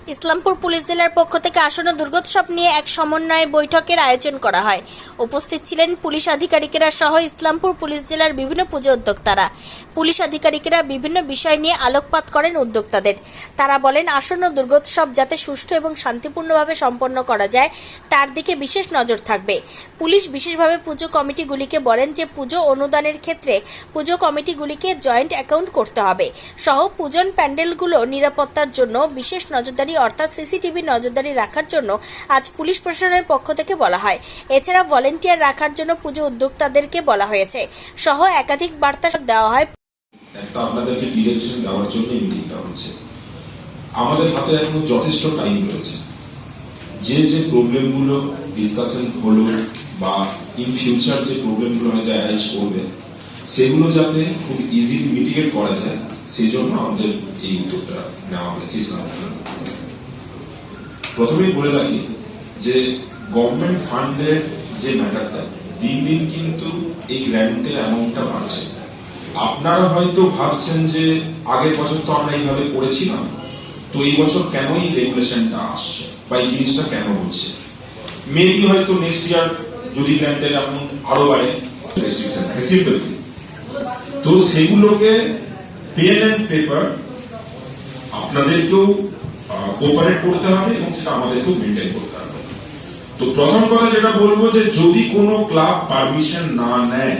Islampur police জেলার পক্ষ থেকে আসন্ন দুর্গোৎসব নিয়ে এক সমন্বয় বৈঠকের আয়োজন করা হয়। উপস্থিত ছিলেন পুলিশ আধিকারিকেরা সহ ইসলামপুর পুলিশ জেলার বিভিন্ন পুজো উদ্যোক্তারা। পুলিশ আধিকারিকেরা বিভিন্ন বিষয় নিয়ে আলোকপাত করেন উদ্যোক্তাদের। তারা বলেন, আসন্ন দুর্গোৎসব যাতে সুষ্ঠু এবং শান্তিপূর্ণভাবে সম্পন্ন করা যায় তার দিকে বিশেষ নজর থাকবে। পুলিশ বিশেষভাবে পুজো কমিটিগুলিকে বলেন যে পুজো অনুদানের ক্ষেত্রে পুজো কমিটিগুলিকে জয়েন্ট অ্যাকাউন্ট করতে হবে, সহ পূজন প্যান্ডেলগুলো নিরাপত্তার জন্য বিশেষ নজরদারি অর্থাৎ সিসিটিভি নজরদারি রাখার জন্য আজ পুলিশ প্রশাসনের পক্ষ থেকে বলা হয়। এছাড়া ভলেন্টিয়ার রাখার জন্য পুজো উদ্যোক্তাদেরকে বলা হয়েছে, সহ একাধিক বার্তা দেওয়া হয়। একটা আপনাদেরকে ডিরেকশন দেওয়ার জন্য মিটিংটা হচ্ছে। আমাদের হাতে এখন যথেষ্ট টাইম রয়েছে। যে যে প্রবলেমগুলো ডিসকাশন হলো বা ইন ফিউচার যে প্রবলেমগুলো হয়তো অ্যারাইজ করবে সেগুলো যাতে খুব ইজিলি মিটিগেট করা যায় সেই জন্য আমাদের এই উদ্যোগটা নেওয়া হয়েছে। প্রথমেই বলে রাখি যে গভর্নমেন্ট ফান্ডের যে ম্যাটারটা দিন দিন কিন্তু এই গ্র্যান্টের অ্যামাউন্টটা বাড়ছে। আপনারা হয়তো ভাবছেন যে আগের বছর তো আমরা এইভাবে করেছিলাম, তো এই বছর কেন এই রেগুলেশনটা আসছে বা এই জিনিসটা কেন হচ্ছে। মেবি হয়তো নেক্সট ইয়ার যদি গ্র্যান্টের অ্যামাউন্ট আরো বাড়ে রেস্ট্রিকশন থাকে সিম্পল, তো সেগুলোকে পেন অ্যান্ড পেপার আপনাদেরকেও কোঅপারেট করতে হবে এবং সেটা আমাদেরকেও মেনটেন করতে হবে। তো প্রথম কথা যেটা বলবো যে যদি কোনো ক্লাব পারমিশন না নেয়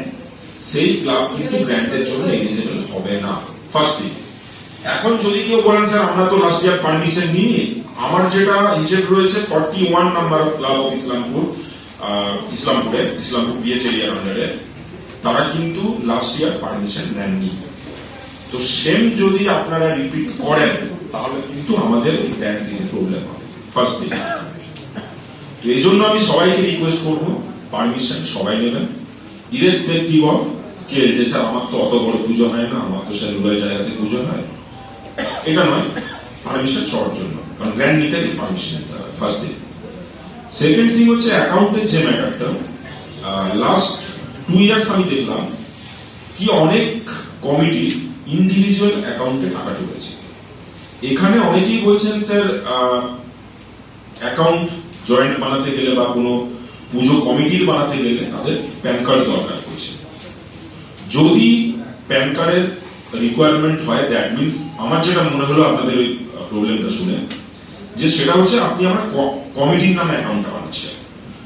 সেই ক্লাব কিন্তু গ্র্যান্টের জন্য এলিজিবল হবে না। First thing. এখন যদি কেউ বলেন স্যার আমরা তো লাস্ট ইয়ার পারমিশন নিইনি, আমার যেটা হিসেব রয়েছে 41 number of club of Islampur BS এরিয়ার আন্ডারে তারা কিন্তু লাস্ট ইয়ার পারমিশন নেননি। তো সেম যদি আপনারা রিপিট করেন তাহলে কিন্তু আমাদের গ্র্যান্ট দিতে প্রবলেম হবে। First thing. তো এই জন্য আমি সবাইকে রিকোয়েস্ট করবো পারমিশন সবাই নেবেন, ইরেসপেক্টিভ অফ স্কেল। যে স্যার আমার তো অত বড় পুজো হয় না, আমার তো স্যার রুরাল জায়গাতে পুজো হয়, এটা নয়। পারমিশন সবার জন্য, কারণ গ্র্যান্ট নিতে গেলে পারমিশন নিতে হবে। First thing. সেকেন্ড থিং হচ্ছে অ্যাকাউন্টের যে ম্যাটারটা, লাস্ট 2 ইয়ার্স আমি দেখলাম কি অনেক কমিটি ইন্ডিভিজুয়াল অ্যাকাউন্টে টাকা ঢুকেছে। এখানে অনেকেই বলছেন স্যার অ্যাকাউন্ট জয়েন্ট বানাতে গেলে বা কোনো পুজো কমিটির বানাতে গেলে তাদের প্যান কার্ড দরকার পড়ছে। যদি প্যান কার্ডের রিকোয়ারমেন্ট হয় দ্যাট মিনস আমার যেটা মনে হলো আপনাদের ওই প্রবলেমটা শুনে যে সেটা হচ্ছে আপনি আমার কমিটির নামে অ্যাকাউন্টটা বানাচ্ছেন।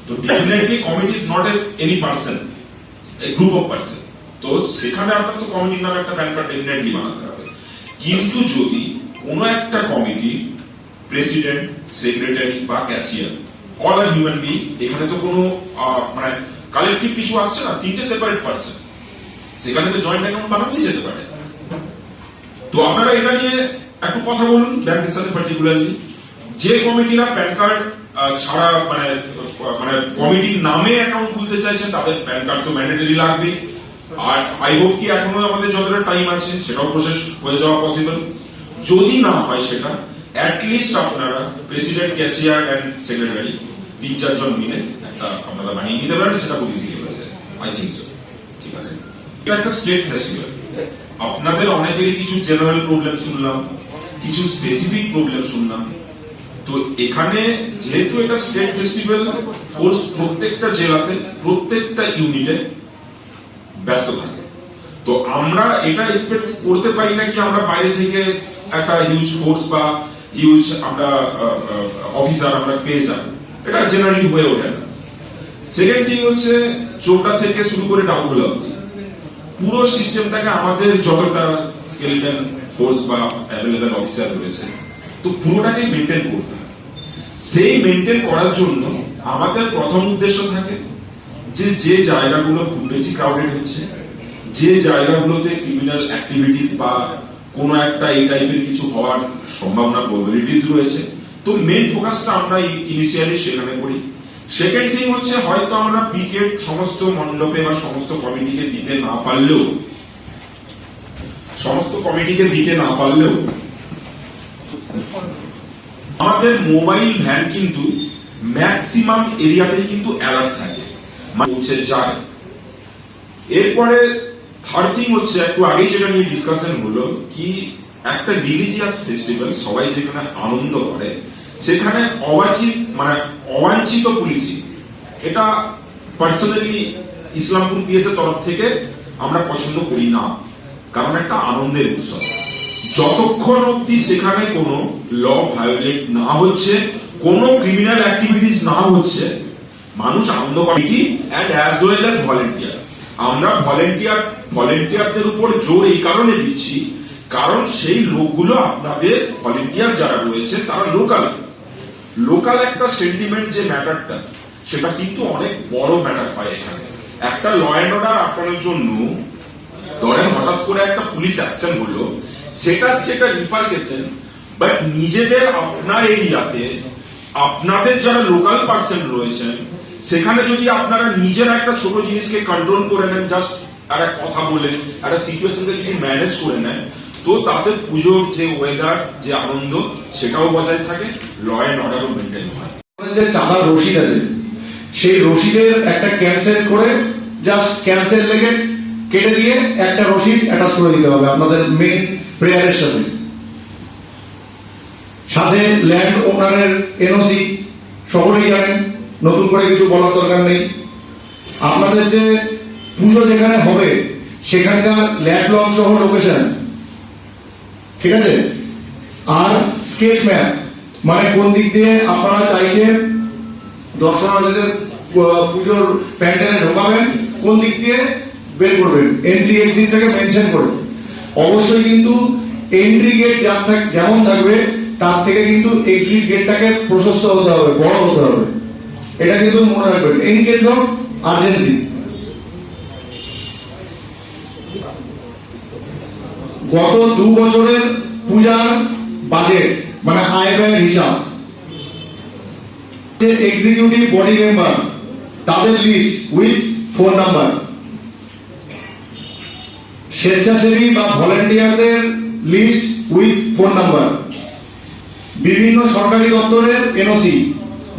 তো definitely committee is not any person, A group of person. তো সেখানে আপনার তো কমিটির নামে একটা প্যান কার্ড ডেফিনেটলি বানাতে হবে। কিন্তু যদি কোন একটা কমিটি প্রেসিডেন্ট, সেক্রেটারি বা ক্যাশিয়ার অল আর হিউম্যান বিং, এখানে তো কোনো মানে কালেকটিভ কিছু আসছে না, 3টে সেপারেট পার্সন, সেখানে তো জয়েন্ট অ্যাকাউন্ট বানাতেই যেতে পারে। তো আপনারা এটা নিয়ে একটু কথা বলুন ব্যাংকের সাথে, পার্টিকুলারলি যে কমিটিরা প্যান কার্ড ছাড়া মানে কমিটির নামে অ্যাকাউন্ট খুলতে চাইছেন তাদের প্যান কার্ড তো ম্যান্ডেটরি লাগবে। আর আই হোপ কি এখনো আমাদের যতটা টাইম আছে সেটাও প্রসেস হয়ে যাওয়া পসিবল। যদি না হয় সেটা অ্যাটলিস্ট আপনারা প্রেসিডেন্ট, ক্যাশিয়ার এন্ড সেক্রেটারি 3-4 জন মিলে একটা আপনারা বানিয়ে নিতে পারেন, সেটা খুব ইজিলি হয়ে যায়। I think so. ঠিক আছে, এটা একটা স্টেট ফেস্টিভ্যাল। আপনাদের অনেকেরই কিছু জেনারেল প্রবলেম শুনলাম, কিছু স্পেসিফিক প্রবলেম শুনলাম। তো এখানে যেহেতু এটা স্টেট ফেস্টিভ্যাল, ফোর্স প্রত্যেকটা জেলাতে প্রত্যেকটা ইউনিটে ব্যস্ত থাকে। তো আমরা এটা এক্সপেক্ট করতে পারি না কি আমরা বাইরে থেকে একটা হিউজ ফোর্স বা হিউজ আমরা অফিসার আমরা পেয়ে যাব, এটা জেনারেলি হয়ে ওঠে না। সেকেন্ড থিং হচ্ছে চোপড়া থেকে শুরু করে ডাউনগুলো অব্দি পুরো সিস্টেমটাকে আমাদের যতটা স্কেলেটন ফোর্স বা অ্যাভেলেবল অফিসার রয়েছে তো পুরোটাকে মেনটেন করতে হবে। সেই মেনটেন করার জন্য আমাদের প্রথম উদ্দেশ্য থাকে যে যে জায়গাগুলো খুব বেশি ক্রাউডেড হচ্ছে, যে জায়গাগুলোতে ক্রিমিনাল অ্যাক্টিভিটিস বা কোন একটা এই টাইপের কিছু হওয়ার সম্ভাবনা প্রবাবিলিটিস রয়েছে, তো মেন ফোকাসটা আমরা ইনিশিয়ালি সেখানে করি। সেকেন্ড থিং হচ্ছে হয়তো আমরা পিকেট সমস্ত মণ্ডপে বা সমস্ত কমিটিকে দিতে না পারলেও আমাদের মোবাইল ভ্যান কিন্তু ম্যাক্সিমাম এরিয়াতে কিন্তু অ্যালার্ট থাকে, পৌঁছে যায়। এরপরে থার্ড থিং হচ্ছে একটু আগেই যেটা নিয়ে ডিসকাশন হলো কি একটা রিলিজিয়াস ফেস্টিভ্যাল সবাই যেখানে আনন্দ করে সেখানে অবাঞ্ছিত পুলিশি, এটা পার্সোনালি ইসলামপুর পিএস এর তরফ থেকে আমরা পছন্দ করি না। কারণ একটা আনন্দের উৎসব, যতক্ষণ অব্দি সেখানে কোনো ল ভায়োলেট না হচ্ছে, কোনো ক্রিমিনাল অ্যাক্টিভিটিস না হচ্ছে, মানুষ আনন্দ committee and as well as volunteer, আমরা ভলেন্টিয়ারদের উপর জোর এই কারণে দিচ্ছি কারণ সেই লোকগুলো আপনাদের ভলেন্টিয়ার যারা রয়েছে তারা লোকাল একটা সেন্টিমেন্ট যে ম্যাটারটা, সেটা কিন্তু অনেক বড় ম্যাটার হয় এখানে। একটা ল অ্যান্ড অর্ডার আপনার জন্য ধরেন হঠাৎ করে একটা পুলিশ অ্যাকশন হলো, সেটা হচ্ছে একটা রিপারকেশন, বাট নিজেদের আপনার এরিয়াতে আপনাদের যারা লোকাল পার্সন রয়েছেন সেখানে যদি আপনারা নিজেরা একটা ছোট জিনিসকে কন্ট্রোল করে নেন, জাস্ট একটা কথা বলে একটা সিচুয়েশনকে যদি ম্যানেজ করে নেন, তো তাতে পুজোর যে ওয়েদার, যে আনন্দ, সেটাও বজায় থাকে, ল অ্যান্ড অর্ডারও মেনটেন হয়। যে চাঁদার রসিদ আছে সেই রসিদের একটা ক্যান্সেল করে জাস্ট ক্যান্সেল লেগে কেটে দিয়ে একটা রসিদ অ্যাটাচ করে দিতে হবে আপনাদের মেইন প্রেয়ারের সাথে। সাথে ল্যান্ড ওনারের এনওসি সকলেই জানেন, নতুন করে কিছু বলার দরকার নেই। আপনাদের যে পুজো যেখানে হবে সেখানকার ল্যান্ড লং সহ লোকেশন, ঠিক আছে, আর স্কেচ ম্যাপ, মানে কোন দিক দিয়ে আপনারা চাইছেন দর্শনার্থীদের পুজোর প্যান্ডেলে ঢোকাবেন, কোন দিক দিয়ে বের করবেন, এন্ট্রি এক্সিটটাকে মেনশন করে। অবশ্যই কিন্তু এন্ট্রি গেট যেমন থাকবে তার থেকে কিন্তু এক্সিট গেটটাকে প্রশস্ত হতে হবে, বড় হতে হবে, এটা কিন্তু মনে রাখবেন ইন কেস অফ আর্জেন্সি। গত 2 বছরের পূজার বাজেট মানে আয় ব্যয়ের হিসাব, যে এক্সিকিউটিভ বডি মেম্বার তাদের লিস্ট উইথ ফোন নাম্বার, স্বেচ্ছাসেবী বা ভলেন্টিয়ারদের লিস্ট উইথ ফোন নাম্বার, বিভিন্ন সরকারি দপ্তরের এনওসি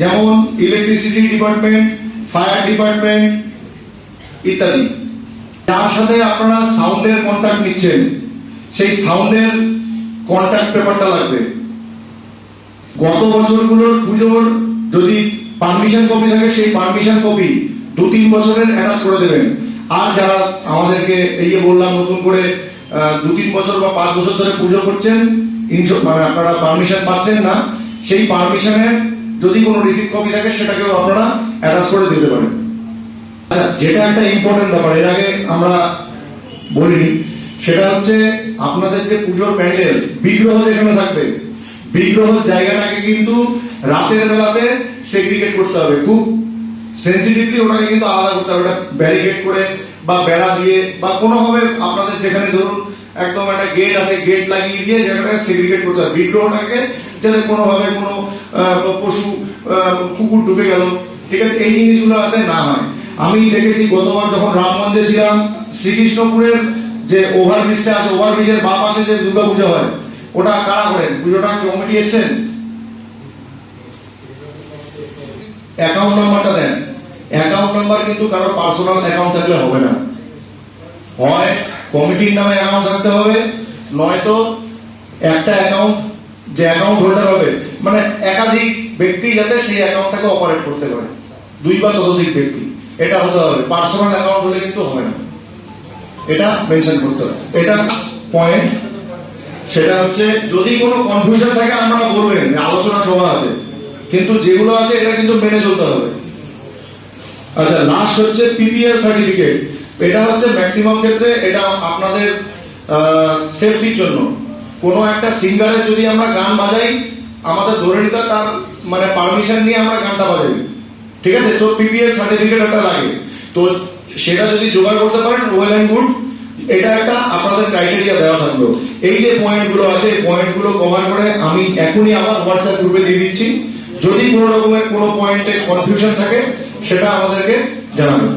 যেমন ইলেকট্রিসিটি ডিপার্টমেন্ট, ফায়ার ডিপার্টমেন্ট ইত্যাদি। যার সাথে আপনারা সাউন্ডের কন্ট্যাক্ট নিচ্ছেন সেই সাউন্ডের কন্ট্যাক্ট পেপারটা লাগবে। গত বছরগুলোর পুজোর যদি পারমিশন কপি থাকে সেই পারমিশন কপি 2-3 বছরের অ্যাটাচ করে দেবেন। আর যারা আমাদেরকে এই যে বললাম নতুন করে 2-3 বছর বা 5 বছর ধরে পুজো করছেন, মানে আপনারা পারমিশন পাচ্ছেন না, সেই পারমিশনের যদি কোনো রিসিপ্ট কপি থাকে সেটাকেও আপনারা অ্যাটাচ করে দিতে পারেন। যেটা একটা ইম্পর্টেন্ট ব্যাপার এর আগে আমরা বলিনি, সেটা হচ্ছে আপনাদের যে পুজোর প্যান্ডেল বিগ্রহ যেখানে থাকবে, বিগ্রহ জায়গাটাকে কিন্তু রাতের বেলাতে সেগ্রিগেট করতে হবে, খুব সেন্সিটিভলি ওটাকে কিন্তু আলাদা করতে হবে, ওটা ব্যারিকেড করে বা বেড়া দিয়ে বা কোনোভাবে আপনাদের যেখানে ধরুন একদম একটা গেট আছে, গেট লাগিয়ে দিয়ে জায়গাটাকে সেগ্রিগেট করতে হবে, বিগ্রহটাকে যাতে কোনোভাবে কোনো পশু কুকুর ঢুকে গেল, ঠিক আছে, এই জিনিসগুলো যাতে না হয়। আমি দেখেছি গতবার যখন রামগঞ্জে ছিলাম, শ্রীকৃষ্ণপুরের যে ওভারব্রিজটা আছে, ওভারব্রিজের বাঁ পাশে যে দুর্গা পুজো হয়, ওটা কারা করেন? পুজোটা কমিটি এসছেন, অ্যাকাউন্ট নাম্বারটা দেন। অ্যাকাউন্ট নাম্বার কিন্তু কারো পার্সোনাল অ্যাকাউন্ট থাকলে হবে না, হয় কমিটির নামে অ্যাকাউন্ট থাকতে হবে, নয়তো একটা অ্যাকাউন্ট যে অ্যাকাউন্ট হোল্ডার হবে, মানে একাধিক ব্যক্তি যাতে সেই অ্যাকাউন্টটাকে অপারেট করতে পারে, 2 বা ততোধিক ব্যক্তি, এটা হতে হবে। পার্সোনাল অ্যাকাউন্ট হলে কিন্তু হবে না, এটা মেনশন করতে হবে। এটা পয়েন্ট, সেটা হচ্ছে যদি কোনো কনফিউশন থাকে আপনারা বলবেন, আলোচনা সভা আছে, কিন্তু যেগুলো আছে এটা কিন্তু মেনে চলতে হবে। আচ্ছা, লাস্ট হচ্ছে পিপিএল সার্টিফিকেট। এটা হচ্ছে ম্যাক্সিমাম ক্ষেত্রে এটা আপনাদের সেফটির জন্য। কোনো একটা সিঙ্গারের যদি আমরা গান বাজাই, আমাদের ধরে নিতে তার মানে পারমিশন নিয়ে আমরা গানটা বাজাই, ঠিক আছে, তো পিপিএল সার্টিফিকেট একটা লাগে, তো সেটা যদি জোগাড় করতে পারেন ওয়েল অ্যান্ড গুড, এটা একটা আপনাদের ক্রাইটেরিয়া দেওয়া থাকলো। এই যে পয়েন্টগুলো আছে, এই পয়েন্টগুলো কভার করে আমি এখনই আমার হোয়াটসঅ্যাপ গ্রুপে দিয়ে দিচ্ছি। যদি কোনো রকমের কোনো পয়েন্টে কনফিউশন থাকে সেটা আমাদেরকে জানাবেন।